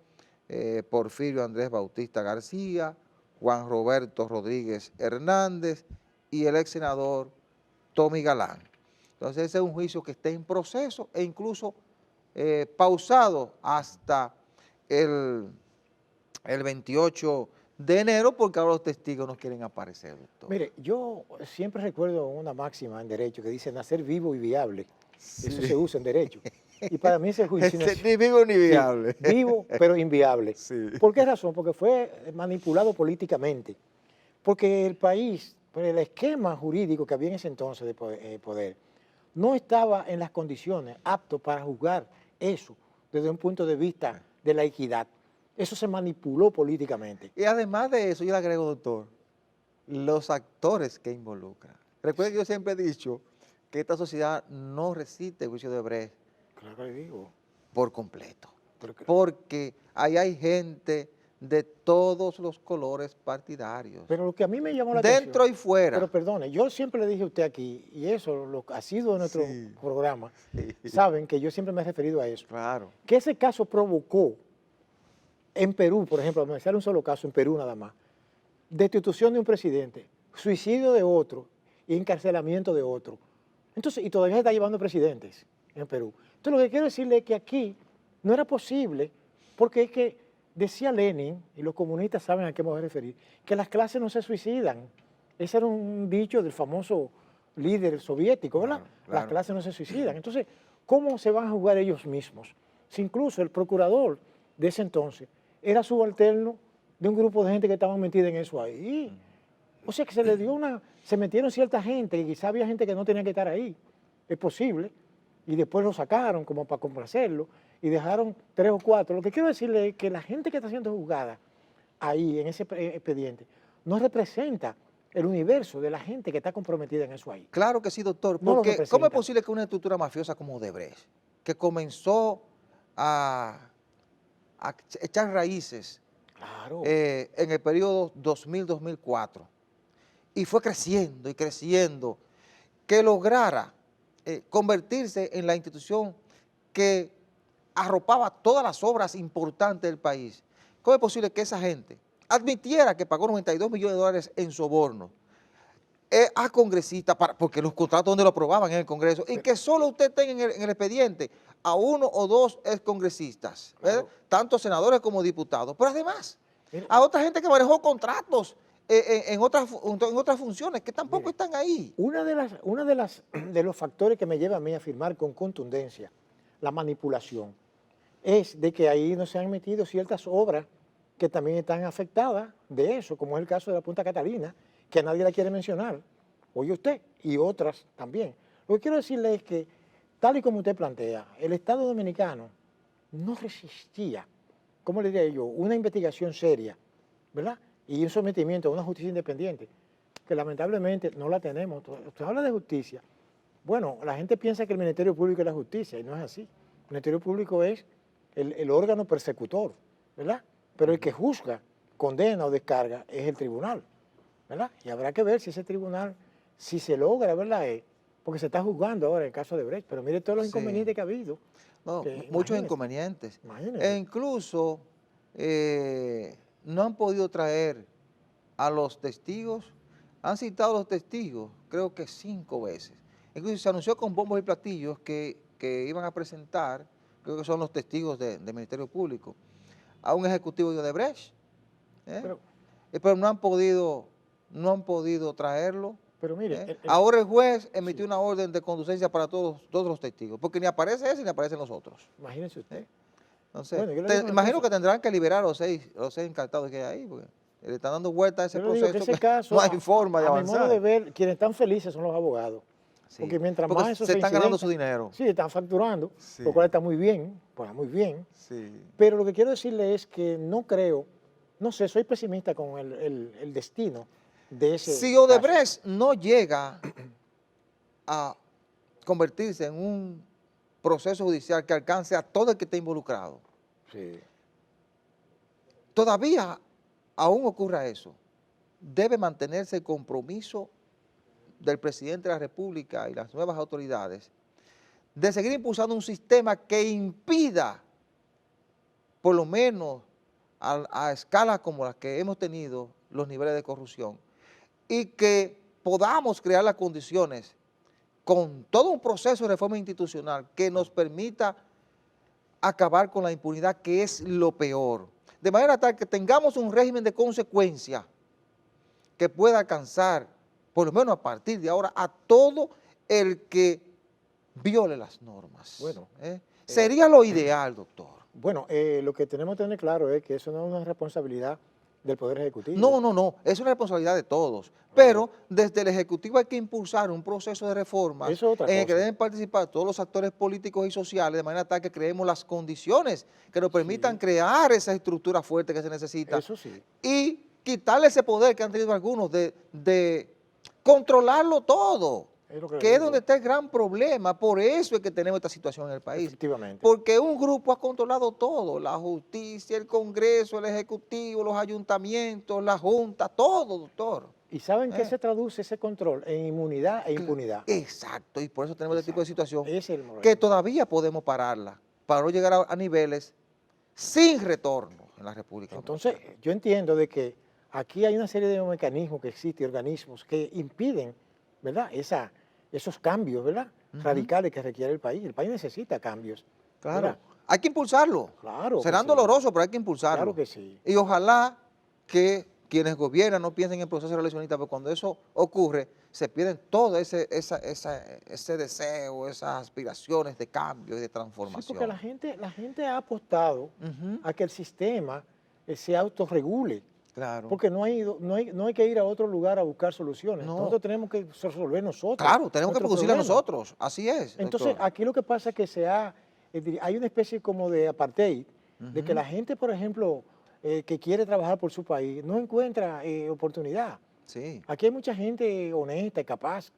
Porfirio Andrés Bautista García, Juan Roberto Rodríguez Hernández y el ex senador Tommy Galán. Entonces ese es un juicio que está en proceso e incluso pausado hasta el 28 de enero porque ahora los testigos no quieren aparecer, doctor. Mire, yo siempre recuerdo una máxima en derecho que dice nacer vivo y viable. Sí. Eso se usa en derecho. Y para mí ese juicio ni vivo ni viable. Sí, vivo, pero inviable. Sí. ¿Por qué razón? Porque fue manipulado políticamente. Porque el país, por el esquema jurídico que había en ese entonces de poder, no estaba en las condiciones apto para juzgar eso desde un punto de vista de la equidad. Eso se manipuló políticamente. Y además de eso, yo le agrego, doctor, los actores que involucran. Recuerden que yo siempre he dicho que esta sociedad no resiste el juicio de Odebrecht. Claro que le digo. Por completo. Porque ahí hay gente de todos los colores partidarios. Pero lo que a mí me llamó la atención. Dentro y fuera. Pero perdone, yo siempre le dije a usted aquí, y eso lo ha sido de nuestro programa, saben que yo siempre me he referido a eso. Claro. Que ese caso provocó en Perú, por ejemplo, me sale un solo caso en Perú nada más, destitución de un presidente, suicidio de otro y encarcelamiento de otro. Entonces, y todavía se está llevando presidentes en Perú. Entonces, lo que quiero decirle es que aquí no era posible, porque es que decía Lenin, y los comunistas saben a qué me voy a referir, que las clases no se suicidan. Ese era un dicho del famoso líder soviético, ¿verdad? Claro. Las clases no se suicidan. Entonces, ¿cómo se van a juzgar ellos mismos? Si incluso el procurador de ese entonces era subalterno de un grupo de gente que estaban metida en eso ahí. O sea que se metieron cierta gente y quizá había gente que no tenía que estar ahí, es posible, y después lo sacaron como para complacerlo y dejaron 3 o 4. Lo que quiero decirle es que la gente que está siendo juzgada ahí en ese expediente no representa el universo de la gente que está comprometida en eso ahí. Claro que sí, doctor, No lo porque representa. ¿cómo es posible que una estructura mafiosa como Odebrecht, que comenzó a echar raíces Claro. en el periodo 2000-2004 y fue creciendo y creciendo, que lograra convertirse en la institución que arropaba todas las obras importantes del país? ¿Cómo es posible que esa gente admitiera que pagó 92 millones de dólares en soborno a congresistas, porque los contratos donde lo aprobaban en el Congreso, y que solo usted tenga en el expediente a 1 o 2 excongresistas, Claro. tanto senadores como diputados, pero además Mira, a otra gente que manejó contratos en otras funciones que tampoco mire, están ahí? de los factores que me lleva a mí a afirmar con contundencia la manipulación es de que ahí no se han metido ciertas obras que también están afectadas de eso, como es el caso de la Punta Catalina, que nadie la quiere mencionar, oye usted, y otras también. Lo que quiero decirle es que, tal y como usted plantea, el Estado Dominicano no resistía, ¿cómo le diría yo?, una investigación seria, ¿verdad? Y un sometimiento a una justicia independiente, que lamentablemente no la tenemos. Usted habla de justicia. Bueno, la gente piensa que el Ministerio Público es la justicia, y no es así. El Ministerio Público es el órgano persecutor, ¿verdad? Pero el que juzga, condena o descarga es el tribunal, ¿verdad? Y habrá que ver si ese tribunal, si se logra, ¿verdad? Porque se está juzgando ahora el caso de Brecht, pero mire todos los Sí. inconvenientes que ha habido. No, Que, muchos imagínese, inconvenientes. imagínese. E incluso no han podido traer a los testigos, han citado a los testigos, creo que 5 veces. Incluso se anunció con bombos y platillos que iban a presentar, creo que son los testigos del Ministerio Público, a un ejecutivo de Odebrecht, Pero, pero no han podido traerlo. pero mire, Ahora el juez emitió sí. una orden de conducencia para todos los testigos, porque ni aparece ese ni aparecen los otros. Imagínese usted. Entonces, Bueno, yo le digo una imagino cosa. que tendrán que liberar a los seis encartados que hay ahí, porque le están dando vuelta a ese Yo le digo que proceso, ese caso, no hay forma de a mi modo avanzar. de ver, quienes están felices son los abogados. Sí, Porque mientras porque más eso se están ganando su incidenta, dinero. sí, están facturando, Sí. lo cual está muy bien, pues muy bien. Sí. Pero lo que quiero decirle es que no creo, no sé, soy pesimista con el destino de ese Si caso. Odebrecht no llega a convertirse en un proceso judicial que alcance a todo el que esté involucrado, Sí. todavía aún ocurra eso, debe mantenerse el compromiso del presidente de la República y las nuevas autoridades de seguir impulsando un sistema que impida, por lo menos a escalas como las que hemos tenido, los niveles de corrupción, y que podamos crear las condiciones con todo un proceso de reforma institucional que nos permita acabar con la impunidad, que es lo peor, de manera tal que tengamos un régimen de consecuencia que pueda alcanzar, por lo menos a partir de ahora, a todo el que viole las normas. Bueno, sería lo ideal, doctor. Bueno, lo que tenemos que tener claro es que eso no es una responsabilidad del Poder Ejecutivo. No, es una responsabilidad de todos, pero desde el Ejecutivo hay que impulsar un proceso de reforma Eso es otra en el que cosa. deben participar todos los actores políticos y sociales, de manera tal que creemos las condiciones que nos permitan crear esa estructura fuerte que se necesita Eso sí. y quitarle ese poder que han tenido algunos de controlarlo todo, Es lo que le que es digo. donde está el gran problema. Por eso es que tenemos esta situación en el país. Efectivamente. Porque un grupo ha controlado todo, la justicia, el Congreso, el Ejecutivo, los ayuntamientos, la Junta, todo, doctor. ¿Y saben qué se traduce ese control? En inmunidad e impunidad. Exacto, y por eso tenemos este tipo de situación, Ese es el problema. que todavía podemos pararla, para no llegar a niveles sin retorno en la República Entonces, Dominicana. yo entiendo de que aquí hay una serie de mecanismos que existen, organismos que impiden, ¿verdad? Esos cambios, ¿verdad? Radicales que requiere el país. El país necesita cambios. Claro, ¿verdad? hay que impulsarlo. Claro. Serán que sí. dolorosos, pero hay que impulsarlo. Claro que sí. Y ojalá que quienes gobiernan no piensen en el proceso reeleccionista, pero cuando eso ocurre, se pierden todo ese deseo, esas aspiraciones de cambio y de Sí, transformación. porque la gente ha apostado Ujú, a que el sistema se autorregule, claro. porque no hay que ir a otro lugar a buscar soluciones. No, Nosotros tenemos que resolver nosotros claro, tenemos que nuestros producirla problemas. nosotros, así es, Entonces, doctor. aquí lo que pasa es que hay una especie como de apartheid, de que Ujú, la gente, por ejemplo, que quiere trabajar por su país, no encuentra oportunidad. sí, Aquí hay mucha gente honesta y capaz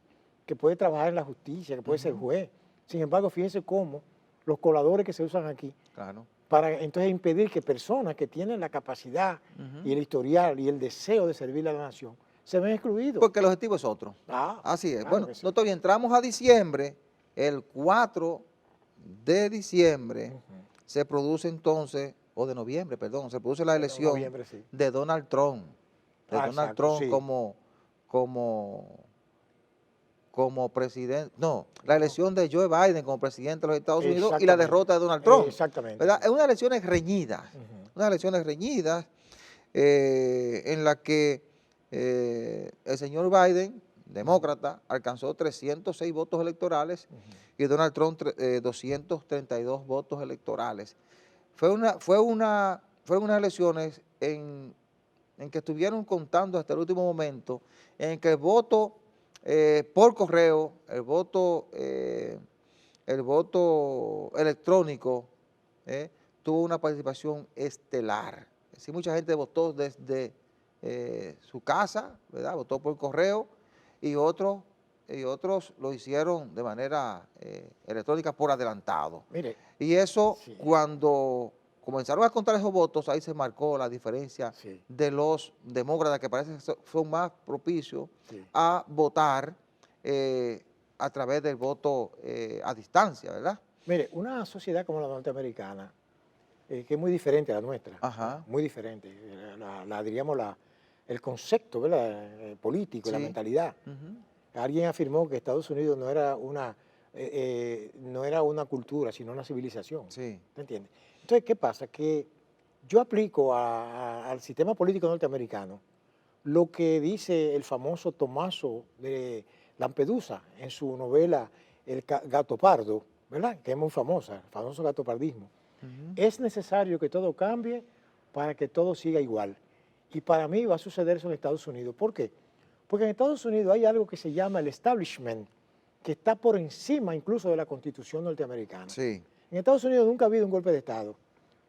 que puede trabajar en la justicia, que puede ser ujú, juez. Sin embargo, fíjense cómo los coladores que se usan aquí claro. para entonces impedir que personas que tienen la capacidad Ujú. y el historial y el deseo de servir a la nación se ven excluidos. Porque el objetivo es otro. Ah, Así es. claro Bueno, que sí. doctor, y entramos a diciembre, el 4 de diciembre Ujú. se produce entonces, o de noviembre, perdón, se produce la En elección noviembre, sí. de Ah, Donald exacto, Trump sí. como, como presidente, no, la No, elección de Joe Biden como presidente de los Estados Unidos y la exactamente. derrota de Donald Trump, Exactamente, ¿verdad? sí. Es Ujú. unas elecciones reñidas, en la que el señor Biden, demócrata, alcanzó 306 votos electorales y Donald Trump 232 votos electorales. Fueron unas elecciones en que estuvieron contando hasta el último momento, en que el voto por correo, el voto electrónico tuvo una participación estelar. Es decir, mucha gente votó desde su casa, ¿verdad? Votó por correo y otros lo hicieron de manera electrónica por adelantado. Mire, Y eso, sí, cuando comenzaron a contar esos votos, ahí se marcó la diferencia sí, de los demócratas, que parece que son más propicios sí. a votar a través del voto a distancia, ¿verdad? Mire, una sociedad como la norteamericana, que es muy diferente a la nuestra, ¿verdad? Ajá, Muy diferente. Diríamos, el concepto, ¿verdad? Político, la sí, mentalidad. ujú, Alguien afirmó que Estados Unidos no era una cultura, sino una civilización. sí, ¿Te entiendes? Entonces, ¿qué pasa? Que yo aplico al sistema político norteamericano lo que dice el famoso Tommaso de Lampedusa en su novela Gato Pardo, ¿verdad? Que es muy famosa, el famoso gatopardismo. ujú, Es necesario que todo cambie para que todo siga igual. Y para mí va a suceder eso en Estados Unidos. ¿Por qué? Porque en Estados Unidos hay algo que se llama el establishment, que está por encima incluso de la Constitución norteamericana. sí, En Estados Unidos nunca ha habido un golpe de Estado.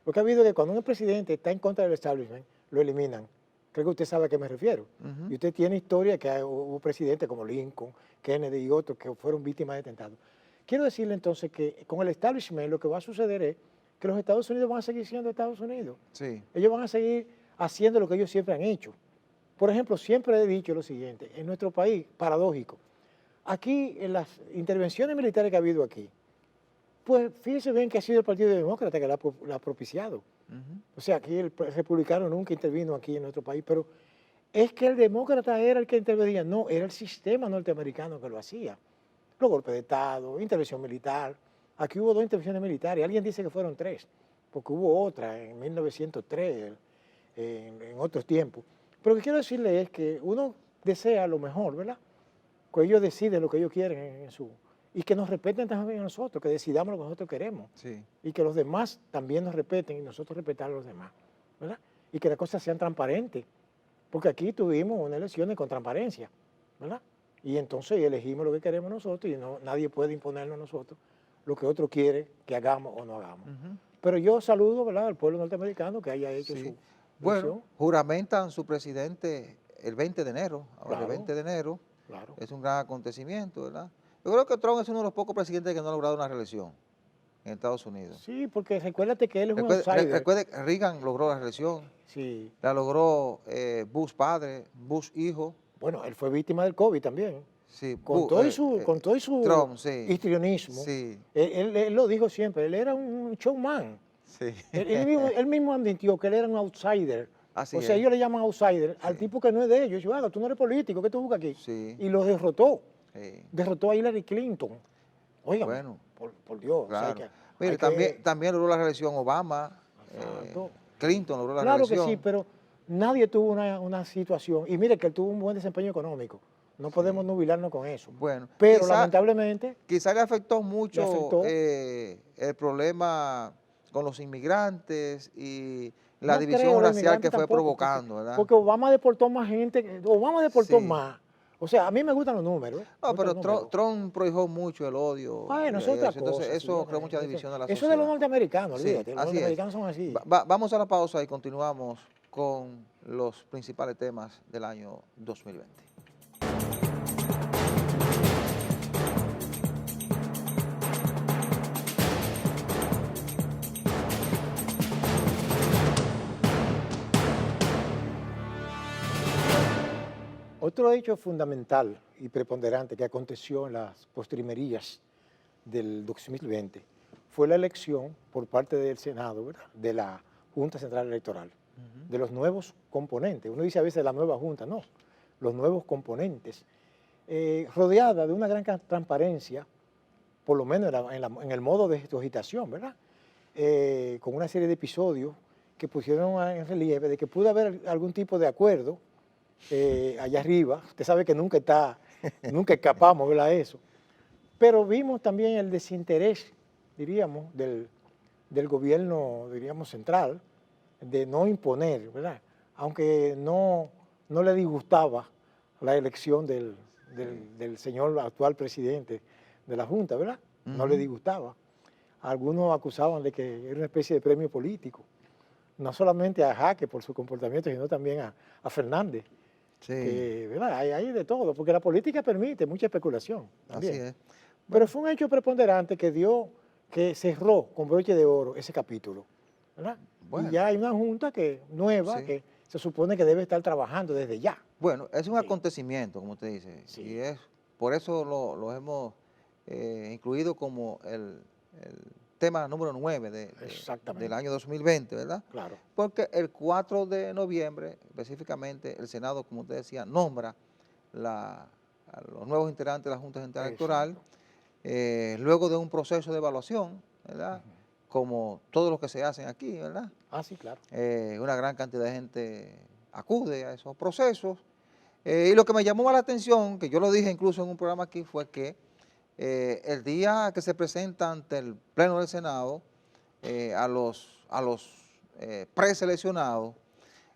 Lo que ha habido es que cuando un presidente está en contra del establishment, lo eliminan. Creo que usted sabe a qué me refiero. ujú, Y usted tiene historia que hubo presidentes como Lincoln, Kennedy y otros que fueron víctimas de atentados. Quiero decirle entonces que con el establishment lo que va a suceder es que los Estados Unidos van a seguir siendo Estados Unidos. sí, Ellos van a seguir haciendo lo que ellos siempre han hecho. Por ejemplo, siempre he dicho lo siguiente, en nuestro país, paradójico, aquí en las intervenciones militares que ha habido aquí, pues fíjese bien que ha sido el Partido Demócrata que la ha propiciado. ujú, O sea, aquí el republicano nunca intervino aquí en nuestro país, pero es que el demócrata era el que intervenía, no, era el sistema norteamericano que lo hacía. Los golpes de Estado, intervención militar. Aquí hubo 2 intervenciones militares, alguien dice que fueron 3, porque hubo otra en 1903, en otros tiempos. Pero lo que quiero decirle es que uno desea lo mejor, ¿verdad? Que ellos deciden lo que ellos quieren y que nos respeten también a nosotros, que decidamos lo que nosotros queremos sí, y que los demás también nos respeten y nosotros respetar a los demás, ¿verdad? Y que las cosas sean transparentes, porque aquí tuvimos unas elecciones con transparencia, ¿verdad? Y entonces elegimos lo que queremos nosotros y nadie puede imponernos a nosotros lo que otro quiere que hagamos o no hagamos. ujú, Pero yo saludo, ¿verdad?, al pueblo norteamericano que haya hecho sí. su Bueno, elección. juramentan su presidente el 20 de enero, ahora el Claro, 20 de enero, claro. es un gran acontecimiento, ¿verdad? Yo creo que Trump es uno de los pocos presidentes que no ha logrado una reelección en Estados Unidos. Sí, porque recuérdate que él es un outsider. Recuerde que Reagan logró la reelección, Sí. la logró Bush padre, Bush hijo, Bueno, él fue víctima del COVID también. sí, Con todo y su Trump, sí, histrionismo, sí, él lo dijo siempre, él era un showman. sí, Él mismo admitió que él era un outsider. así O sea, es, ellos le llaman outsider al sí, tipo que no es de ellos. Yo digo, tú no eres político, ¿qué tú buscas aquí? sí, Y lo derrotó. sí, Derrotó a Hillary Clinton. Óigame, bueno, por Dios. O sea, claro. hay Mire, que... también logró la reelección Obama, Exacto. Clinton logró la Claro que sí, reelección, pero nadie tuvo una situación, y mire que él tuvo un buen desempeño económico, no podemos nubilarnos con eso, Bueno, pero lamentablemente quizá le afectó le mucho afectó. el problema con los inmigrantes y la No creo, división los racial inmigrantes que fue tampoco, provocando, ¿verdad? porque Obama deportó más gente, Obama deportó Sí. más. O sea, a mí me gustan los números, me No, gustan pero los números. Trump prohijó mucho el odio Bueno, y eso es otra eso. Entonces, cosa, sí, eso creó hombre, mucha división de la eso es de los sociedad. norteamericanos, Sí, olvídate, los así es. norteamericanos son así. Vamos a la pausa y continuamos con los principales temas del año 2020. Otro hecho fundamental y preponderante que aconteció en las postrimerías del 2020 fue la elección por parte del Senado, ¿verdad?, de la Junta Central Electoral, de los nuevos componentes. Uno dice a veces la nueva Junta, no, los nuevos componentes, rodeada de una gran transparencia, por lo menos en el modo de su agitación, ¿verdad? Con una serie de episodios que pusieron en relieve de que pudo haber algún tipo de acuerdo allá arriba. Usted sabe que nunca escapamos, ¿verdad?, eso. Pero vimos también el desinterés, diríamos, del gobierno, diríamos, central, de no imponer, ¿verdad? Aunque no le disgustaba la elección del señor actual presidente de la Junta, ¿verdad? No le disgustaba. Algunos acusaban de que era una especie de premio político, no solamente a Jaque por su comportamiento, sino también a Fernández. Sí. Que, ¿verdad? Hay de todo, porque la política permite mucha especulación también. Así es. Pero fue un hecho preponderante que cerró con broche de oro ese capítulo, ¿verdad? Bueno. Y ya hay una junta nueva Sí. que se supone que debe estar trabajando desde ya. Bueno, es un Sí. acontecimiento, como usted dice, Sí. y por eso lo hemos incluido como el tema número 9 Exactamente. del año 2020, ¿verdad? Claro. Porque el 4 de noviembre, específicamente, el Senado, como usted decía, nombra a los nuevos integrantes de la Junta Central Electoral, luego de un proceso de evaluación, ¿verdad? Como todos los que se hacen aquí, ¿verdad? Ah, sí, claro. Una gran cantidad de gente acude a esos procesos. Y lo que me llamó más la atención, que yo lo dije incluso en un programa aquí, fue que el día que se presenta ante el Pleno del Senado a los preseleccionados,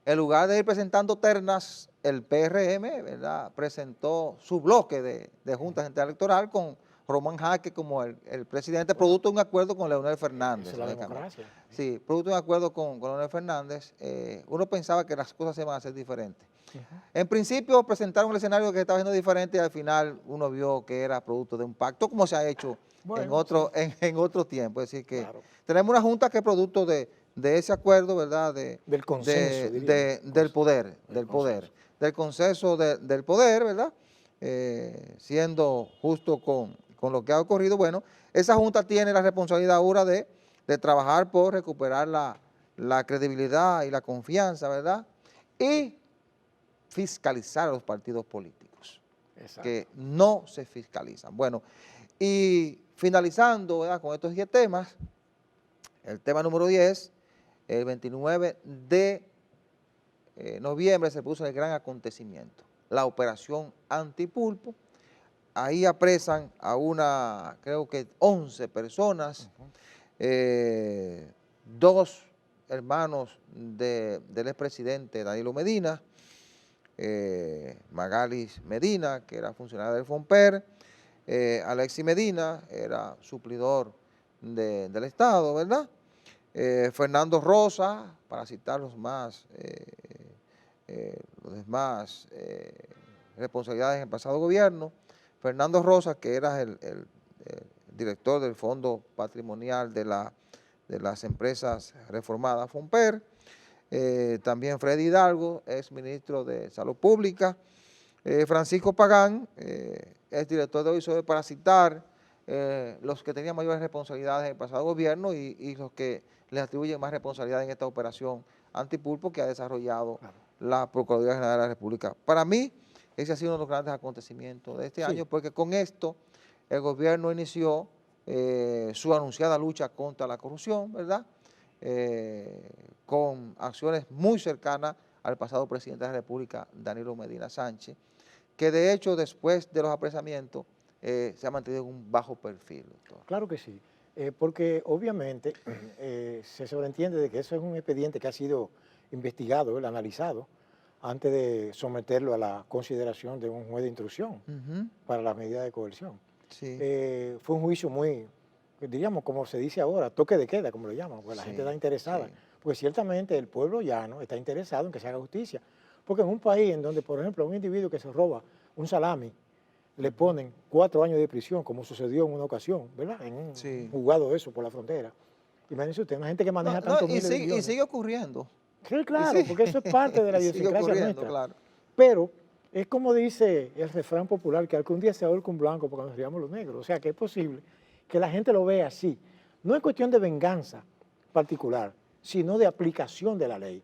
en lugar de ir presentando ternas, el PRM, ¿verdad?, presentó su bloque de Junta Central Electoral con Román Jaque como el presidente, producto de un acuerdo con Leonel Fernández. Esa es la lógicamente. democracia. Sí, producto de un acuerdo con Leonel Fernández, uno pensaba que las cosas se iban a hacer diferentes. En principio presentaron el escenario que estaba siendo diferente y al final uno vio que era producto de un pacto, como se ha hecho en otro tiempo. Es decir, que Claro. tenemos una junta que es producto de ese acuerdo, ¿verdad? Del consenso, diríamos. Del poder, del consenso del poder, ¿verdad? Siendo justo con lo que ha ocurrido. Bueno, esa junta tiene la responsabilidad ahora de trabajar por recuperar la credibilidad y la confianza, ¿verdad? Y fiscalizar a los partidos políticos, Exacto. que no se fiscalizan. Bueno, y finalizando, ¿verdad?, con estos 10 temas, el tema número 10, el 29 de noviembre se puso el gran acontecimiento, la operación Antipulpo. Ahí apresan a creo que 11 personas, 2 hermanos del expresidente Danilo Medina, Magalis Medina, que era funcionario del FONPER, Alexis Medina, era suplidor del Estado, ¿verdad? Fernando Rosa, para citar los demás responsabilidades en el pasado gobierno, Fernando Rosa, que era el director del Fondo Patrimonial de las Empresas Reformadas FONPER, también Freddy Hidalgo, ex ministro de Salud Pública, Francisco Pagán, ex director de OISOE, para citar los que tenían mayores responsabilidades en el pasado gobierno y los que les atribuyen más responsabilidad en esta operación Antipulpo que ha desarrollado la Procuraduría General de la República. Para mí, ese ha sido uno de los grandes acontecimientos de este año, porque con esto el gobierno inició su anunciada lucha contra la corrupción, ¿verdad?, con acciones muy cercanas al pasado presidente de la República, Danilo Medina Sánchez, que de hecho después de los apresamientos se ha mantenido en un bajo perfil, doctor. Claro que sí, porque obviamente se sobreentiende de que eso es un expediente que ha sido investigado, ¿verdad?, analizado, antes de someterlo a la consideración de un juez de instrucción para las medidas de coerción. Sí. Fue un juicio muy, diríamos, como se dice ahora, toque de queda, como lo llaman, porque la gente está interesada. Sí. Porque ciertamente el pueblo llano está interesado en que se haga justicia. Porque en un país en donde, por ejemplo, a un individuo que se roba un salami, le ponen 4 años de prisión, como sucedió en una ocasión, ¿verdad? En un juzgado de eso por la frontera. Imagínense usted, una gente que maneja tantos miles de millones. Y sigue ocurriendo. Sí, claro, porque eso es parte de la idiosincrasia nuestra. Claro. Pero es como dice el refrán popular, que algún día se ahorca un blanco porque nos riamos los negros. O sea, que es posible que la gente lo vea así. No es cuestión de venganza particular, sino de aplicación de la ley.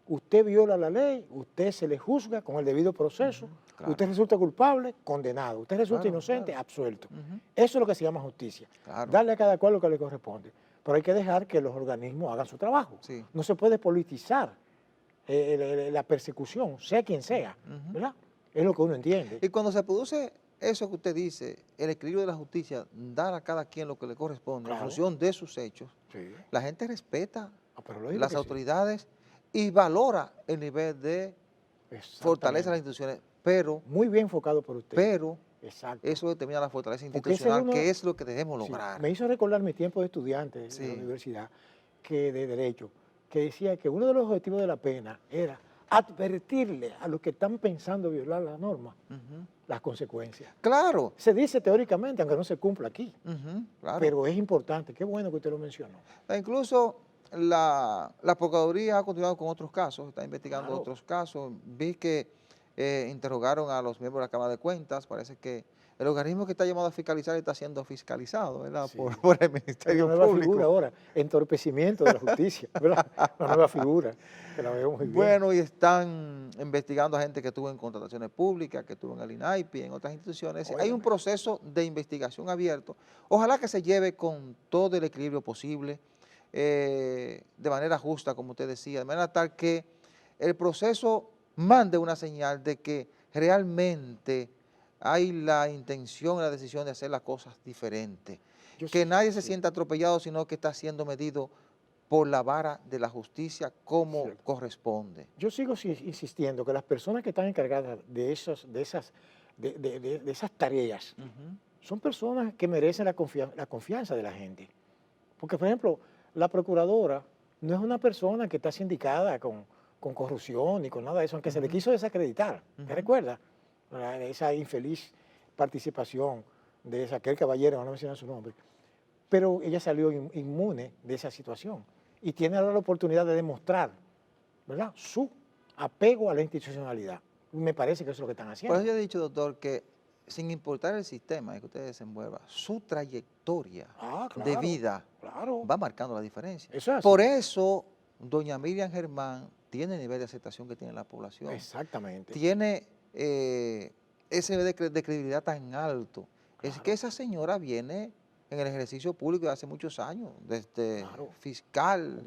Usted viola la ley, usted se le juzga con el debido proceso, claro. Usted resulta culpable, condenado. Usted resulta inocente, absuelto. Eso es lo que se llama justicia. Darle a cada cual lo que le corresponde. Pero hay que dejar que los organismos hagan su trabajo. Sí. No se puede politizar la persecución, sea quien sea, ¿verdad? Es lo que uno entiende. Y cuando se produce eso que usted dice, el equilibrio de la justicia, dar a cada quien lo que le corresponde en función de sus hechos, la gente respeta las autoridades y valora el nivel de fortaleza de las instituciones, pero... Muy bien enfocado por usted. Pero eso determina la fortaleza institucional, que es lo que debemos lograr. Me hizo recordar mi tiempo de estudiante de la universidad, de Derecho, que decía que uno de los objetivos de la pena era advertirle a los que están pensando violar la norma las consecuencias. Claro. Se dice teóricamente, aunque no se cumpla aquí, claro. Pero es importante, qué bueno que usted lo mencionó. Incluso la Procuraduría ha continuado con otros casos, está investigando otros casos. Vi que interrogaron a los miembros de la Cámara de Cuentas, parece que el organismo que está llamado a fiscalizar está siendo fiscalizado, ¿verdad? Por el Ministerio Público. Una nueva figura ahora, entorpecimiento de la justicia, ¿verdad? Una nueva figura, que la veo muy bien. Bueno, y están investigando a gente que estuvo en contrataciones públicas, que estuvo en el INAIPI, en otras instituciones. Hay un proceso de investigación abierto. Ojalá que se lleve con todo el equilibrio posible, de manera justa, como usted decía, de manera tal que el proceso mande una señal de que realmente hay la intención y la decisión de hacer las cosas diferentes. Que nadie se sienta atropellado, sino que está siendo medido por la vara de la justicia como corresponde. Yo sigo insistiendo que las personas que están encargadas de esas tareas son personas que merecen la confianza de la gente. Porque, por ejemplo, la procuradora no es una persona que está sindicada con corrupción ni con nada de eso, aunque se le quiso desacreditar. ¿Te recuerda? Esa infeliz participación de aquel caballero, no mencionar su nombre. Pero ella salió inmune de esa situación y tiene ahora la oportunidad de demostrar, ¿verdad?, su apego a la institucionalidad. Me parece que eso es lo que están haciendo. Por eso yo he dicho, doctor, que sin importar el sistema en que usted desenvuelva, su trayectoria de vida va marcando la diferencia. Por eso, doña Miriam Germán tiene el nivel de aceptación que tiene la población. Exactamente. Tiene ese nivel de credibilidad tan alto. Es que esa señora viene en el ejercicio público de hace muchos años, desde fiscal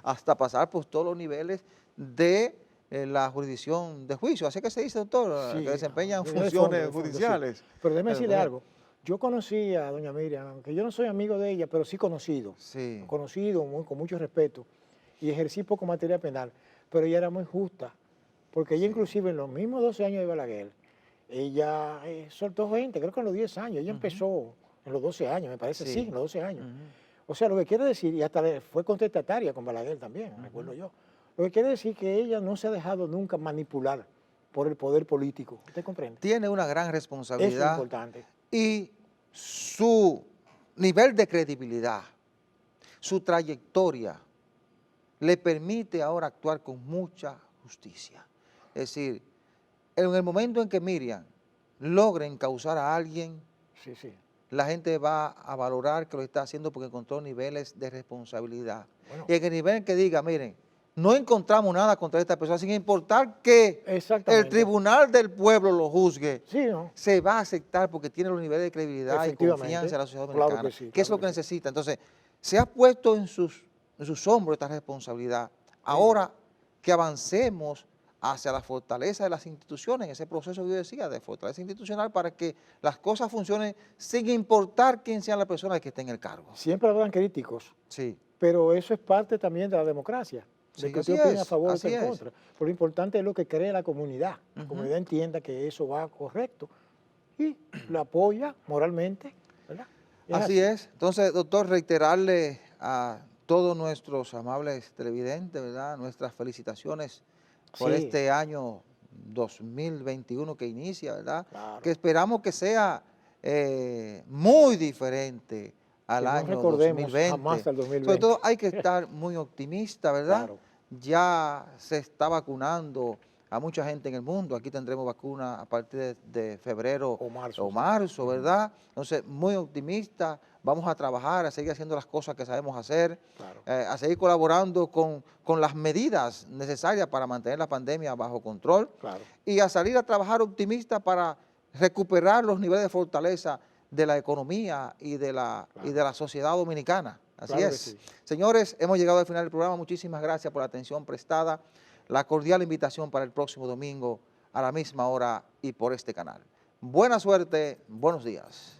hasta pasar por todos los niveles de la jurisdicción de juicio. Así que se dice, doctor, que desempeñan funciones judiciales. Pero déjeme decirle algo. Yo conocí a doña Miriam, aunque yo no soy amigo de ella, pero sí conocido. Conocido con mucho respeto y ejercí poco materia penal. Pero ella era muy justa, porque ella inclusive en los mismos 12 años de Balaguer, ella soltó gente, creo que en los 10 años. Ella empezó en los 12 años, me parece, en los 12 años. O sea, lo que quiere decir, y hasta fue contestataria con Balaguer también, recuerdo yo. Lo que quiere decir que ella no se ha dejado nunca manipular por el poder político. ¿Usted comprende? Tiene una gran responsabilidad. Eso es importante. Y su nivel de credibilidad, su trayectoria, le permite ahora actuar con mucha justicia. Es decir, en el momento en que Miriam logre encauzar a alguien, la gente va a valorar que lo está haciendo porque encontró niveles de responsabilidad. Y en el nivel en que diga, miren, no encontramos nada contra esta persona, sin importar que el tribunal del pueblo lo juzgue, se va a aceptar porque tiene los niveles de credibilidad y confianza en la sociedad dominicana, que es lo que necesita. Entonces, se ha puesto en sus hombros esta responsabilidad. Ahora que avancemos hacia la fortaleza de las instituciones, en ese proceso que yo decía, de fortaleza institucional, para que las cosas funcionen sin importar quién sea la persona que esté en el cargo. Siempre habrán críticos, Sí, pero eso es parte también de la democracia, de sí, que así usted opine a es, favor o así en es. contra. Pero lo importante es lo que cree la comunidad. La Ujú. comunidad entienda que eso va correcto y lo apoya moralmente, ¿verdad? Así es. Entonces, doctor, reiterarle a todos nuestros amables televidentes, ¿verdad?, nuestras felicitaciones por Sí, este año 2021 que inicia, ¿verdad?, claro. que esperamos que sea muy diferente al Que no año recordemos jamás 2020. al Sobre 2020. todo hay que estar muy optimista, ¿verdad? Claro, Ya se está vacunando a mucha gente en el mundo. Aquí tendremos vacuna a partir de febrero o marzo, o sí. marzo, Ujú, ¿verdad? Entonces, muy optimista, vamos a trabajar, a seguir haciendo las cosas que sabemos hacer, claro. a seguir colaborando con las medidas necesarias para mantener la pandemia bajo control Claro, y a salir a trabajar optimista para recuperar los niveles de fortaleza de la economía y de la sociedad dominicana. Así claro que es. sí. Señores, hemos llegado al final del programa. Muchísimas gracias por la atención prestada. La cordial invitación para el próximo domingo a la misma hora y por este canal. Buena suerte, buenos días.